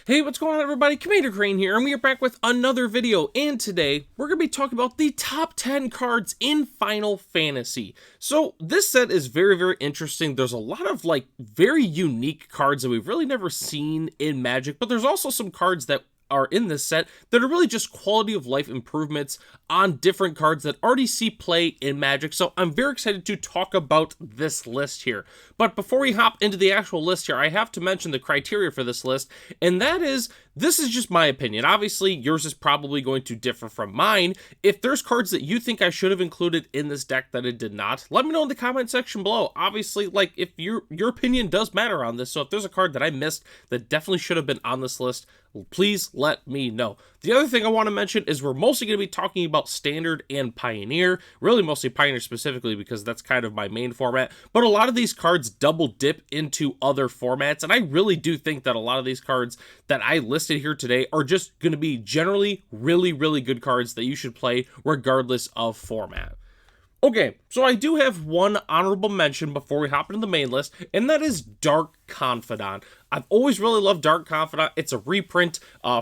Hey, what's going on everybody? Commander Crane here, and we are back with another video, and today we're going to be talking about the top 10 cards in Final Fantasy. So this set is very interesting. There's a lot of very unique cards that we've really never seen in Magic, but there's also some cards that are in this set that are really just quality of life improvements on different cards that already see play in Magic. So I'm very excited to talk about this list here. But before we hop into the actual list here, I have to mention the criteria for this list, and that is, this is just my opinion. Obviously, yours is probably going to differ from mine. If there's cards that you think I should have included in this deck that it did not, let me know in the comment section below. Obviously, if your opinion does matter on this, so if there's a card that I missed that definitely should have been on this list, please let me know. The other thing I want to mention is we're mostly going to be talking about Standard and Pioneer, really mostly Pioneer specifically because that's kind of my main format, but a lot of these cards double dip into other formats, and I really do think that a lot of these cards that I listed here today are just going to be generally really good cards that you should play regardless of format. Okay, so I do have one honorable mention before we hop into the main list, and that is Dark Confidant. I've always really loved Dark Confidant. It's a reprint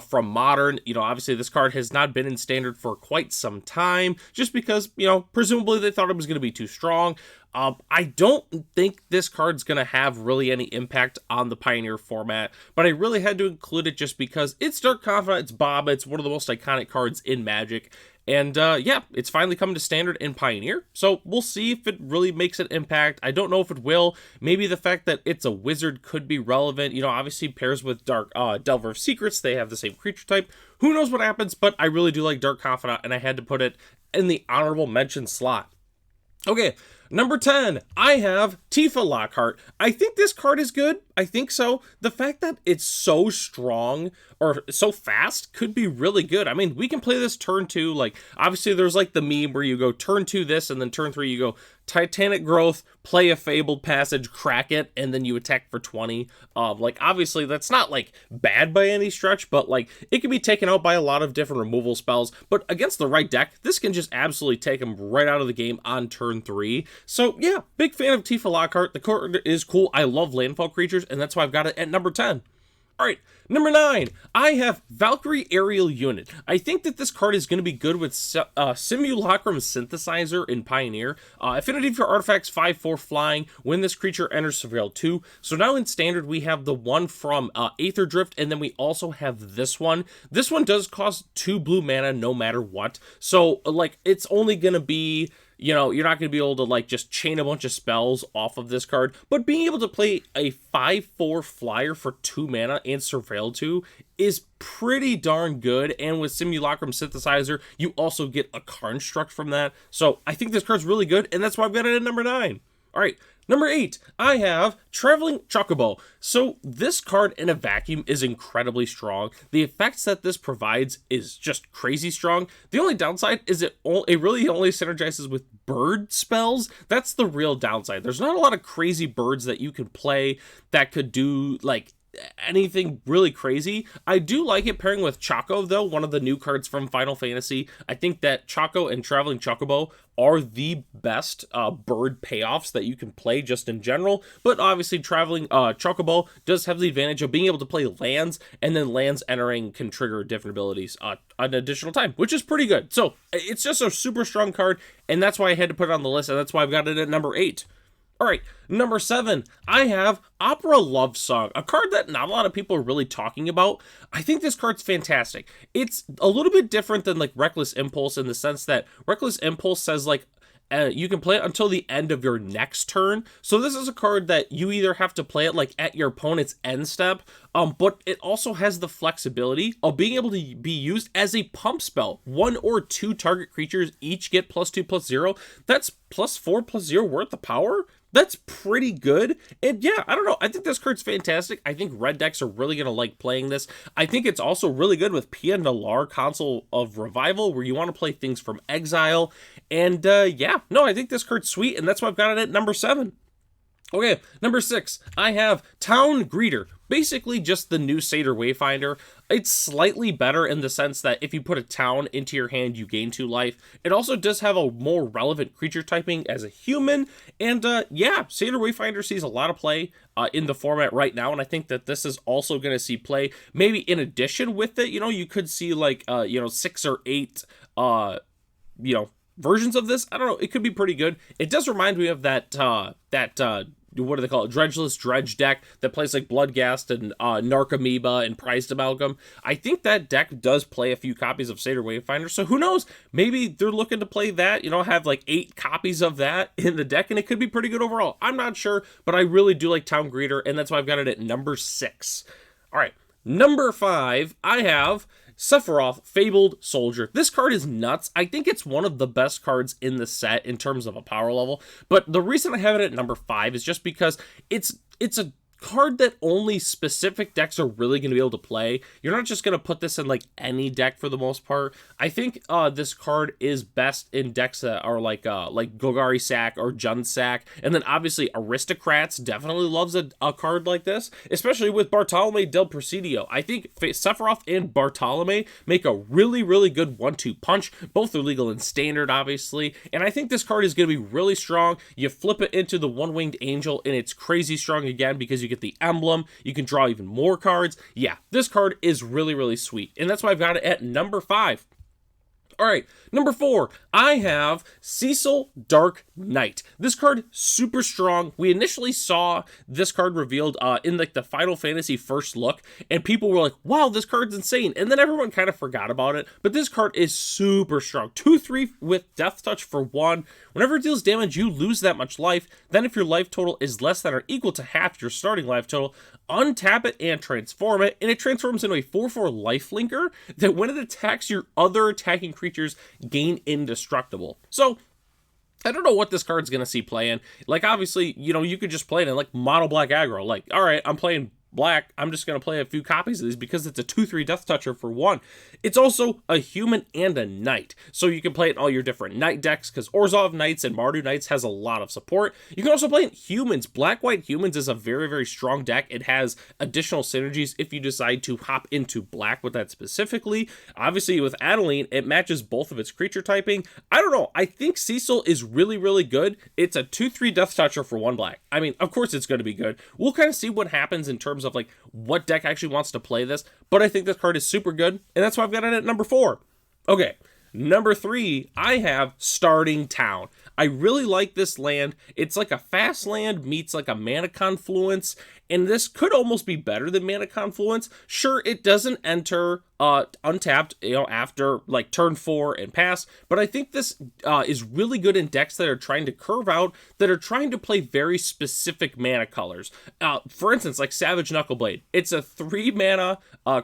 from Modern. Obviously this card has not been in Standard for quite some time, just because, presumably they thought it was going to be too strong. I don't think this card's going to have really any impact on the Pioneer format, but I really had to include it just because it's Dark Confidant, it's Bob, it's one of the most iconic cards in Magic. And yeah, it's finally coming to Standard and Pioneer, so we'll see if it really makes an impact. I don't know if it will. Maybe the fact that it's a wizard could be relevant. Obviously pairs with Dark Delver of Secrets. They have the same creature type. Who knows what happens, but I really do like Dark Confidant, and I had to put it in the honorable mention slot. Okay, number 10, I have Tifa Lockhart. I think this card is good. I think so. The fact that it's so strong or so fast could be really good. I mean, we can play this turn 2. Obviously, there's the meme where you go turn 2 this, and then turn 3 you go Titanic Growth, play a Fabled Passage, crack it, and then you attack for 20. Obviously, that's not, bad by any stretch, but, it can be taken out by a lot of different removal spells. But against the right deck, this can just absolutely take them right out of the game on turn 3. So, yeah, big fan of Tifa Lockhart. The card is cool. I love landfall creatures, and that's why I've got it at number 10. Alright, number 9, I have Valkyrie Aerial Unit. I think that this card is going to be good with Simulacrum Synthesizer in Pioneer. Affinity for artifacts, 5/4 flying, when this creature enters Surveil 2. So now in Standard, we have the one from Aether Drift, and then we also have this one. This one does cost 2 blue mana no matter what. So, it's only going to be... you're not going to be able to, just chain a bunch of spells off of this card, but being able to play a 5/4 flyer for 2 mana and Surveil 2 is pretty darn good, and with Simulacrum Synthesizer, you also get a Construct from that, so I think this card's really good, and that's why I've got it at number 9. Alright, number 8, I have Traveling Chocobo. So this card in a vacuum is incredibly strong. The effects that this provides is just crazy strong. The only downside is it really only synergizes with bird spells. That's the real downside. There's not a lot of crazy birds that you can play that could do anything really crazy. I do like it pairing with Choco, though, one of the new cards from Final Fantasy. I think that Choco and Traveling Chocobo are the best bird payoffs that you can play just in general, but obviously Traveling Chocobo does have the advantage of being able to play lands, and then lands entering can trigger different abilities an additional time, which is pretty good. So it's just a super strong card, and that's why I had to put it on the list, and that's why I've got it at number 8. Alright, number 7, I have Opera Love Song, a card that not a lot of people are really talking about. I think this card's fantastic. It's a little bit different than Reckless Impulse in the sense that Reckless Impulse says you can play it until the end of your next turn. So this is a card that you either have to play it at your opponent's end step, but it also has the flexibility of being able to be used as a pump spell. 1 or 2 target creatures each get +2/+0. That's +4/+0 worth of power. That's pretty good, and yeah, I don't know, I think this card's fantastic. I think red decks are really going to like playing this. I think it's also really good with Pia Nalar, Console of Revival, where you want to play things from exile, and yeah, no, I think this card's sweet, and that's why I've got it at number 7. Okay, number 6, I have Town Greeter. Basically just the new Satyr Wayfinder. It's slightly better in the sense that if you put a town into your hand, you gain 2 life. It also does have a more relevant creature typing as a human. And yeah, Satyr Wayfinder sees a lot of play in the format right now. And I think that this is also going to see play maybe in addition with it. You know, you could see like, 6 or 8, versions of this. I don't know. It could be pretty good. It does remind me of that what do they call it? Dredgeless Dredge deck that plays like Bloodghast and Narcomoeba and Prized Amalgam. I think that deck does play a few copies of Satyr Wayfinder, so who knows? Maybe they're looking to play that, have like 8 copies of that in the deck, and it could be pretty good overall. I'm not sure, but I really do like Town Greeter, and that's why I've got it at number 6. All right, number 5, I have Sephiroth, Fabled Soldier. This card is nuts. I think it's one of the best cards in the set in terms of a power level, but the reason I have it at number 5 is just because it's a card that only specific decks are really going to be able to play. You're not just going to put this in like any deck for the most part. I think this card is best in decks that are like Golgari Sack or Jund Sack, and then obviously Aristocrats definitely loves a card like this, especially with Bartolome del Presidio. I think Sephiroth and Bartolome make a really, really good 1-2 punch. Both are legal in Standard, obviously, and I think this card is going to be really strong. You flip it into the One-Winged Angel, and it's crazy strong again because you get the emblem, you can draw even more cards. Yeah, this card is really, really sweet, and that's why I've got it at number 5. All right, number 4, I have Cecil Dark Knight. This card, super strong. We initially saw this card revealed in like the Final Fantasy first look, and people were like, wow, this card's insane. And then everyone kind of forgot about it, but this card is super strong. 2/3 with Death Touch for 1. Whenever it deals damage, you lose that much life. Then if your life total is less than or equal to half your starting life total, untap it and transform it, and it transforms into a 4/4 lifelinker that when it attacks, your other attacking creatures gain indestructible. So I don't know what this card's going to see play in. Like, obviously, you could just play it in like mono black aggro. Like, all right, I'm playing black, I'm just going to play a few copies of these because it's a 2/3 Death Toucher for 1. It's also a human and a knight, so you can play it in all your different knight decks because Orzhov Knights and Mardu Knights has a lot of support. You can also play it in humans. Black-White Humans is a very, very strong deck. It has additional synergies if you decide to hop into black with that specifically. Obviously, with Adeline, it matches both of its creature typing. I don't know. I think Cecil is really, really good. It's a 2/3 Death Toucher for 1 black. I mean, of course it's going to be good. We'll kind of see what happens in terms of like what deck actually wants to play this, but I think this card is super good, and that's why I've got it at number 4. Okay, number 3, I have Starting Town. I really like this land. It's like a fast land meets like a Mana Confluence, and this could almost be better than Mana Confluence. Sure, it doesn't enter untapped, after like turn 4 and pass, but I think this is really good in decks that are trying to curve out, that are trying to play very specific mana colors. For instance, like Savage Knuckleblade. It's a 3 mana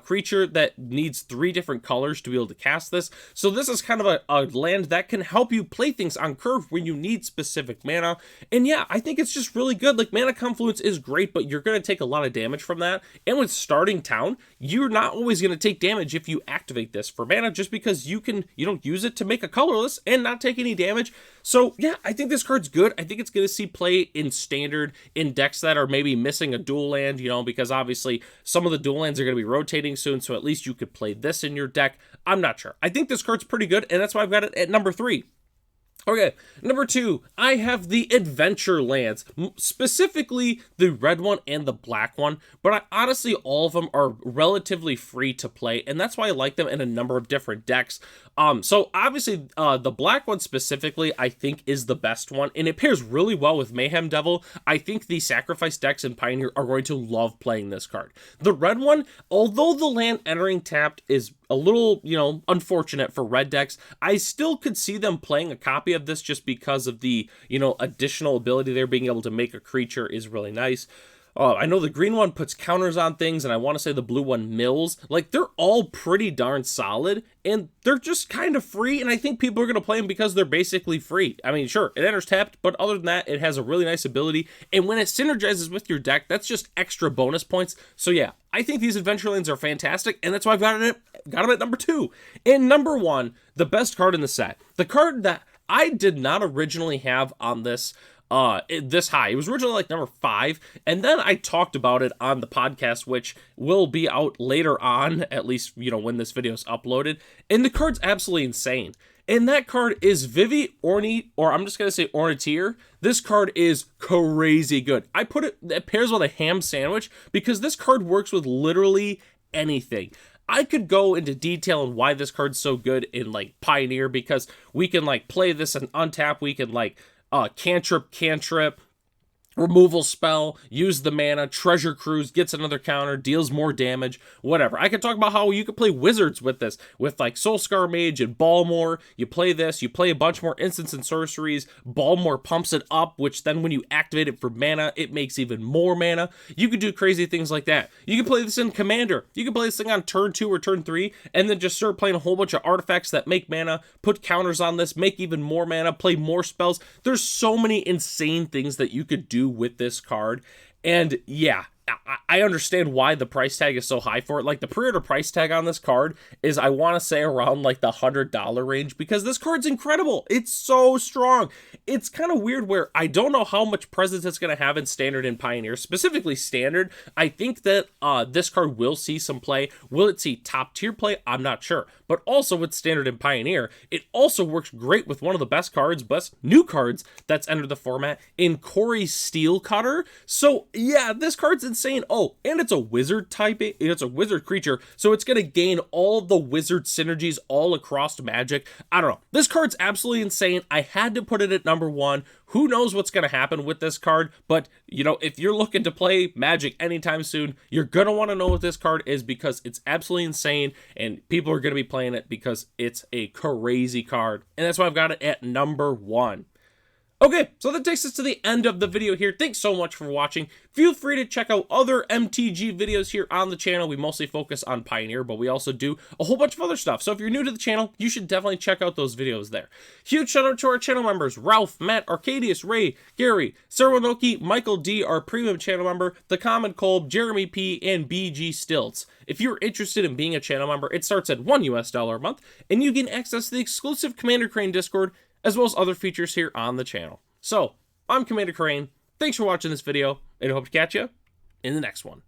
creature that needs 3 different colors to be able to cast this. So this is kind of a land that can help you play things on curve when you need specific mana. And yeah, I think it's just really good. Like, Mana Confluence is great, but you're going to take a lot of damage from that. And with Starting Town, you're not always going to take damage if you activate this for mana, just because you don't use it to make a colorless and not take any damage. So yeah, I think this card's good. I think it's going to see play in Standard in decks that are maybe missing a dual land, because obviously some of the dual lands are going to be rotating soon, so at least you could play this in your deck. I'm not sure. I think this card's pretty good, and that's why I've got it at number 3. Okay, number 2, I have the Adventure Lands, specifically the red one and the black one, but honestly, all of them are relatively free to play, and that's why I like them in a number of different decks. So obviously, the black one specifically, I think, is the best one, and it pairs really well with Mayhem Devil. I think the Sacrifice decks in Pioneer are going to love playing this card. The red one, although the land entering tapped is a little, unfortunate for red decks, I still could see them playing a copy of this just because of the, additional ability there. Being able to make a creature is really nice. I know the green one puts counters on things, and I want to say the blue one mills. Like, they're all pretty darn solid, and they're just kind of free, and I think people are going to play them because they're basically free. I mean, sure, it enters tapped, but other than that, it has a really nice ability, and when it synergizes with your deck, that's just extra bonus points. So yeah, I think these Adventurelands are fantastic, and that's why I've got them at number 2. And number 1, the best card in the set. The card that I did not originally have on this this high. It was originally like number 5, and then I talked about it on the podcast, which will be out later on, at least, you know, when this video is uploaded, and the card's absolutely insane. And that card is Vivi, or I'm just going to say Ornitier. This card is crazy good. It pairs with a ham sandwich because this card works with literally anything. I could go into detail on why this card's so good in like Pioneer, because we can like play this and untap, we can like cantrip, removal spell, use the mana, treasure cruise, gets another counter, deals more damage, whatever. I could talk about how you could play wizards with this, with like Soulscar Mage and Balmore. You play this, you play a bunch more instants and sorceries, Balmore pumps it up, which then when you activate it for mana, it makes even more mana. You could do crazy things like that. You can play this in Commander. You can play this thing on turn 2 or turn 3, and then just start playing a whole bunch of artifacts that make mana, put counters on this, make even more mana, play more spells. There's so many insane things that you could do with this card. And yeah, I understand why the price tag is so high for it. Like, the pre-order price tag on this card is, I want to say, around like the $100 range, because this card's incredible. It's so strong. It's kind of weird where I don't know how much presence it's going to have in Standard and Pioneer, specifically Standard. I think that this card will see some play. Will it see top tier play? I'm not sure. But also with Standard and Pioneer, it also works great with one of the best new cards that's entered the format in Corey Steelcutter. So yeah, this card's insane. Oh, and it's a wizard type. It's a wizard creature, so it's going to gain all of the wizard synergies all across Magic. I don't know. This card's absolutely insane. I had to put it at number 1. Who knows what's going to happen with this card, but, you know, if you're looking to play Magic anytime soon, you're going to want to know what this card is, because it's absolutely insane, and people are going to be playing it because it's a crazy card, and that's why I've got it at number 1. Okay, so that takes us to the end of the video here. Thanks so much for watching. Feel free to check out other MTG videos here on the channel. We mostly focus on Pioneer, but we also do a whole bunch of other stuff. So if you're new to the channel, you should definitely check out those videos there. Huge shout out to our channel members: Ralph, Matt, Arcadius, Ray, Gary, Sarwanoki, Michael D, our premium channel member, The Common Colb, Jeremy P, and BG Stilts. If you're interested in being a channel member, it starts at $1 a month, and you can access the exclusive Commander Crane Discord, as well as other features here on the channel. So, I'm Commander Crane, thanks for watching this video, and I hope to catch you in the next one.